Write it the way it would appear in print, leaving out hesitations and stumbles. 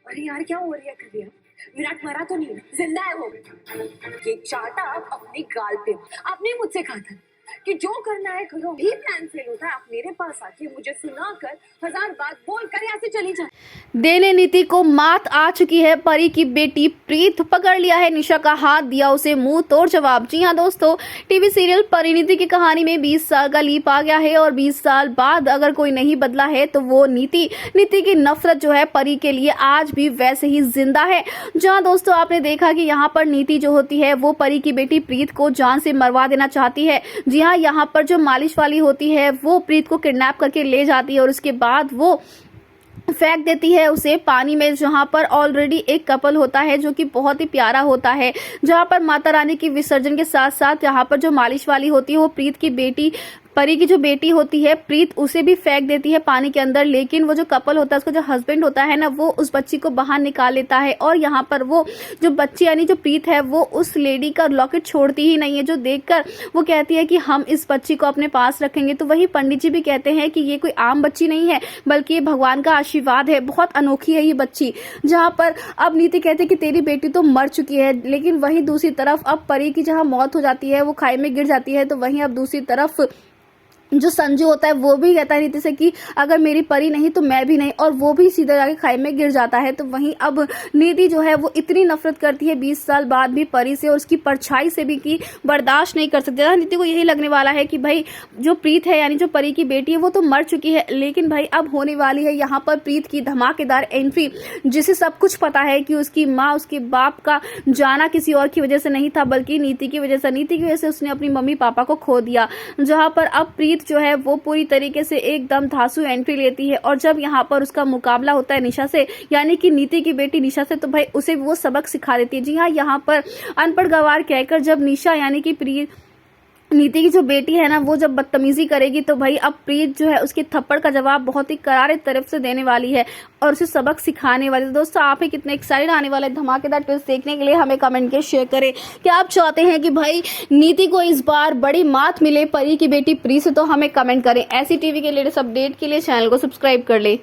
अरे यार क्या हो रही है कृष्या? विराट मरा तो नहीं, जिंदा है वो। ये चाटा अपने गाल पे आपने मुझसे कहा था कि जो करना है करो। भी प्लान फेल होता है, आप मेरे पास आके मुझे सुनाकर 1000 बात बोल कर यहाँ से चली जाए। देने नीति को मात आ चुकी है। परी की बेटी प्रीत पकड़ लिया है निशा का हाथ, दिया उसे मुंह तोड़ जवाब। जी हां दोस्तों, टीवी सीरियल परिणीति की कहानी में 20 साल का लीप आ गया है और 20 साल बाद अगर कोई नहीं बदला है तो वो नीति की नफरत जो है परी के लिए आज भी वैसे ही जिंदा है। जहां दोस्तों आपने देखा कि यहाँ पर नीति जो होती है वो परी की बेटी प्रीत को जान से मरवा देना चाहती है। जी हाँ, यहाँ पर जो मालिश वाली होती है वो प्रीत को किडनैप करके ले जाती है और उसके बाद वो फेंक देती है उसे पानी में, जहां पर ऑलरेडी एक कपल होता है जो कि बहुत ही प्यारा होता है। जहां पर माता रानी की विसर्जन के साथ साथ यहाँ पर जो मालिश वाली होती है वो प्रीत की बेटी परी की जो बेटी होती है प्रीत उसे भी फेंक देती है पानी के अंदर। लेकिन वो जो कपल होता है उसका जो हस्बैंड होता है ना वो उस बच्ची को बाहर निकाल लेता है और यहाँ पर वो जो बच्ची यानी जो प्रीत है वो उस लेडी का लॉकेट छोड़ती ही नहीं है, जो देखकर वो कहती है कि हम इस बच्ची को अपने पास रखेंगे। तो वही पंडित जी भी कहते हैं कि ये कोई आम बच्ची नहीं है बल्कि ये भगवान का आशीर्वाद है, बहुत अनोखी है ये बच्ची। जहाँ पर अब नीति कहते हैं कि तेरी बेटी तो मर चुकी है, लेकिन वहीं दूसरी तरफ अब परी की जहाँ मौत हो जाती है वो खाई में गिर जाती है, तो वहीं अब दूसरी तरफ जो संजू होता है वो भी कहता है नीति से कि अगर मेरी परी नहीं तो मैं भी नहीं, और वो भी सीधा जाके खाई में गिर जाता है। तो वहीं अब नीति जो है वो इतनी नफरत करती है 20 साल बाद भी परी से और उसकी परछाई से भी कि बर्दाश्त नहीं कर सकती। नीति को यही लगने वाला है कि भाई जो प्रीत है यानी जो परी की बेटी है वो तो मर चुकी है, लेकिन भाई अब होने वाली है यहाँ पर प्रीत की धमाकेदार एंट्री, जिसे सब कुछ पता है कि उसकी माँ उसके बाप का जाना किसी और की वजह से नहीं था बल्कि नीति की वजह से। नीति की वजह से उसने अपनी मम्मी पापा को खो दिया। जहाँ पर अब प्रीत जो है वो पूरी तरीके से एकदम धांसू एंट्री लेती है और जब यहाँ पर उसका मुकाबला होता है निशा से यानी कि नीति की बेटी निशा से, तो भाई उसे वो सबक सिखा देती है। जी हाँ, यहाँ पर अनपढ़ गवार कहकर जब निशा यानी कि प्रीत नीति की जो बेटी है ना वो जब बदतमीजी करेगी तो भाई अब प्रीत जो है उसके थप्पड़ का जवाब बहुत ही करारे तरफ से देने वाली है और उसे सबक सिखाने वाली है। दोस्तों आप ही कितने एक्साइटेड आने वाले धमाकेदार ट्विस्ट देखने के लिए, हमें कमेंट के शेयर करें। क्या आप चाहते हैं कि भाई नीति को इस बार बड़ी मात मिले परी की बेटी प्रीत से? तो हमें कमेंट करें। ऐसी टीवी के लेटेस्ट अपडेट के लिए चैनल को सब्सक्राइब कर ले।